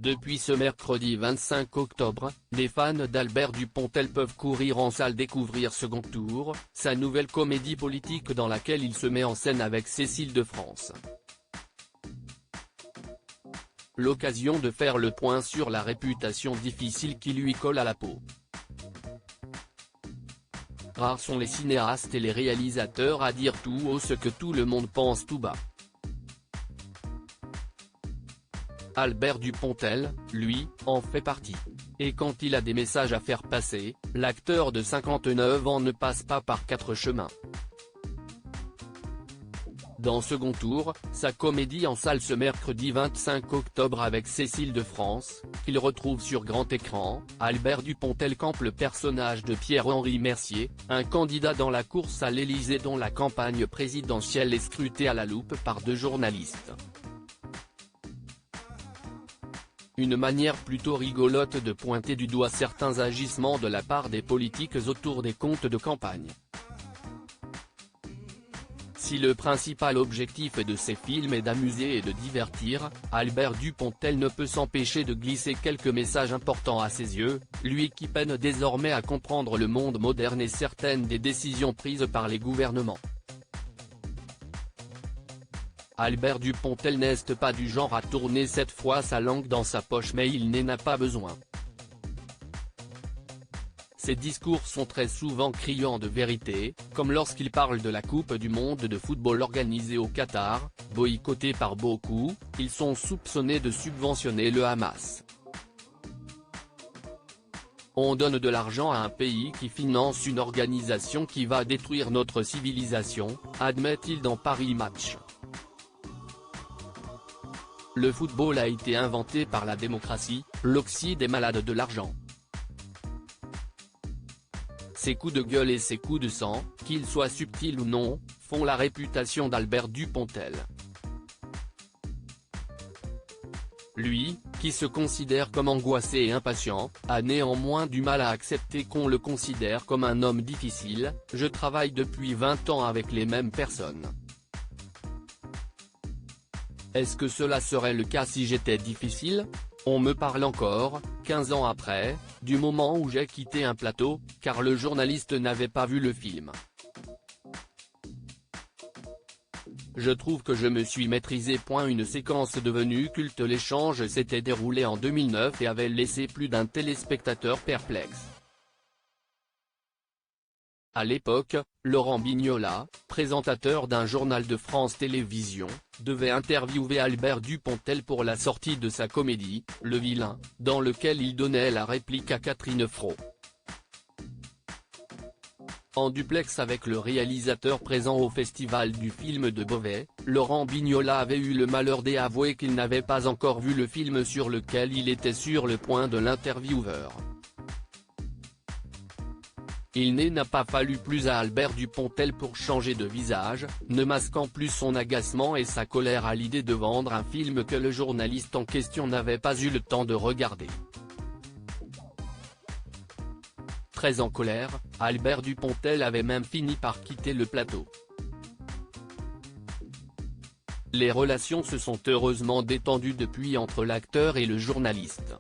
Depuis ce mercredi 25 octobre, les fans d'Albert Dupontel peuvent courir en salle découvrir Second Tour, sa nouvelle comédie politique dans laquelle il se met en scène avec Cécile de France. L'occasion de faire le point sur la réputation difficile qui lui colle à la peau. Rares sont les cinéastes et les réalisateurs à dire tout haut ce que tout le monde pense tout bas. Albert Dupontel, lui, en fait partie. Et quand il a des messages à faire passer, l'acteur de 59 ans ne passe pas par quatre chemins. Dans Second Tour, sa comédie en salle ce mercredi 25 octobre avec Cécile de France, qu'il retrouve sur grand écran, Albert Dupontel campe le personnage de Pierre-Henri Mercier, un candidat dans la course à l'Élysée dont la campagne présidentielle est scrutée à la loupe par deux journalistes. Une manière plutôt rigolote de pointer du doigt certains agissements de la part des politiques autour des comptes de campagne. Si le principal objectif de ces films est d'amuser et de divertir, Albert Dupontel ne peut s'empêcher de glisser quelques messages importants à ses yeux, lui qui peine désormais à comprendre le monde moderne et certaines des décisions prises par les gouvernements. Albert Dupontel n'est pas du genre à tourner cette fois sa langue dans sa poche, mais il n'en a pas besoin. Ses discours sont très souvent criants de vérité, comme lorsqu'il parle de la Coupe du monde de football organisée au Qatar, boycottée par beaucoup. Ils sont soupçonnés de subventionner le Hamas. On donne de l'argent à un pays qui finance une organisation qui va détruire notre civilisation, admet-il dans Paris Match. Le football a été inventé par la démocratie, l'Occident des malades de l'argent. Ces coups de gueule et ces coups de sang, qu'ils soient subtils ou non, font la réputation d'Albert Dupontel. Lui, qui se considère comme angoissé et impatient, a néanmoins du mal à accepter qu'on le considère comme un homme difficile. Je travaille depuis 20 ans avec les mêmes personnes. Est-ce que cela serait le cas si j'étais difficile ? On me parle encore, 15 ans après, du moment où j'ai quitté un plateau, car le journaliste n'avait pas vu le film. Je trouve que je me suis maîtrisé. Une séquence devenue culte. L'échange s'était déroulé en 2009 et avait laissé plus d'un téléspectateur perplexe. À l'époque, Laurent Bignola, présentateur d'un journal de France Télévisions, devait interviewer Albert Dupontel pour la sortie de sa comédie, Le Vilain, dans lequel il donnait la réplique à Catherine Fro. En duplex avec le réalisateur présent au Festival du film de Beauvais, Laurent Bignola avait eu le malheur d'avouer qu'il n'avait pas encore vu le film sur lequel il était sur le point de l'intervieweur. Il n'a pas fallu plus à Albert Dupontel pour changer de visage, ne masquant plus son agacement et sa colère à l'idée de vendre un film que le journaliste en question n'avait pas eu le temps de regarder. Très en colère, Albert Dupontel avait même fini par quitter le plateau. Les relations se sont heureusement détendues depuis entre l'acteur et le journaliste.